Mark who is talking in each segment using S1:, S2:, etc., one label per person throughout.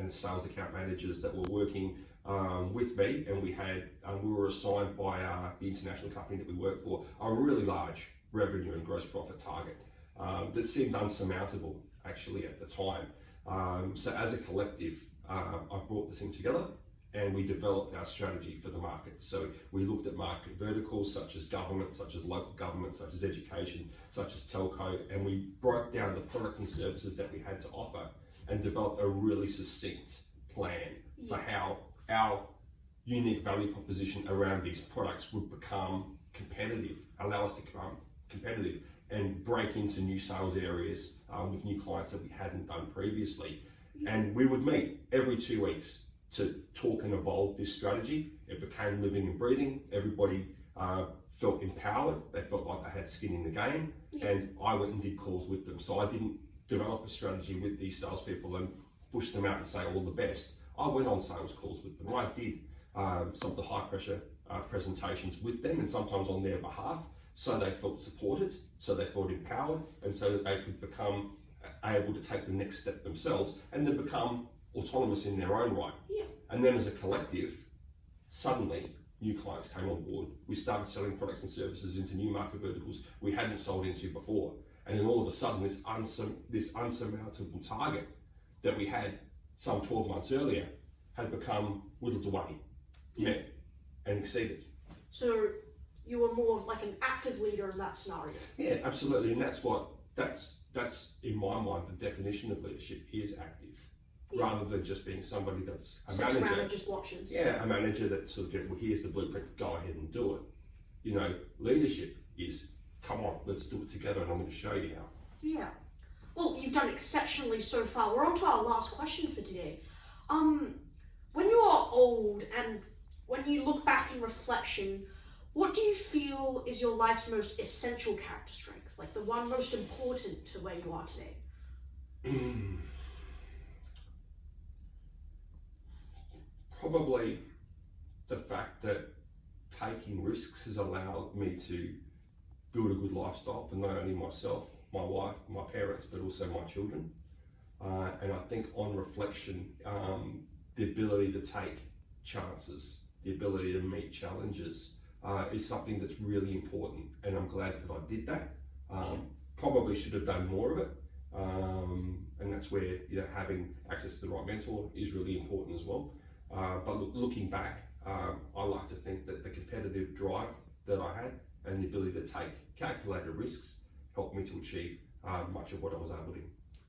S1: and sales account managers that were working with me, and we were assigned by the international company that we work for a really large revenue and gross profit target that seemed unsurmountable actually at the time. So as a collective, I brought the team together and we developed our strategy for the market. So we looked at market verticals such as government, such as local government, such as education, such as telco, and we broke down the products and services that we had to offer and developed a really succinct plan for how our unique value proposition around these products would become competitive, allow us to become competitive and break into new sales areas with new clients that we hadn't done previously. And we would meet every 2 weeks to talk and evolve this strategy. It became living and breathing. Everybody felt empowered. They felt like they had skin in the game. And I went and did calls with them. So I didn't develop a strategy with these salespeople and push them out and say all the best. I went on sales calls with them. I did some of the high pressure presentations with them and sometimes on their behalf, so they felt supported, so they felt empowered, and so that they could become able to take the next step themselves and then become autonomous in their own right. And then as a collective, suddenly new clients came on board. We started selling products and services into new market verticals we hadn't sold into before. And then all of a sudden, this unsurmountable target that we had some 12 months earlier had become whittled away, met, and exceeded.
S2: So you were more of like an active leader in that scenario.
S1: Yeah, absolutely. And that's in my mind, the definition of leadership is active, rather than just being somebody that's a
S2: Sits
S1: manager.
S2: around and just watches.
S1: Yeah, a manager that sort of, well, here's the blueprint, go ahead and do it. You know, leadership is, come on, let's do it together and I'm going to show you how.
S2: Yeah. Well, you've done exceptionally so far. We're on to our last question for today. When you are old and when you look back in reflection, what do you feel is your life's most essential character strength? Like the one most important to where you are today?
S1: Probably the fact that taking risks has allowed me to build a good lifestyle for not only myself, my wife, my parents, but also my children. And I think on reflection, the ability to take chances, the ability to meet challenges is something that's really important. And I'm glad that I did that. Probably should have done more of it. And that's where, you know, having access to the right mentor is really important as well. But looking back, I like to think that the competitive drive that I had and the ability to take calculated risks helped me to achieve much of what I was able to.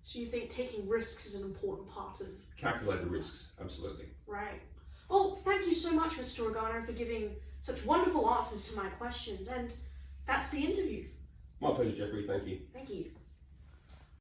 S2: So you think taking risks is an important part of...
S1: Calculated risks, absolutely.
S2: Right. Well, thank you so much, Mr. Organo, for giving such wonderful answers to my questions. And that's the interview.
S1: My pleasure, Jeffrey. Thank you.
S2: Thank you.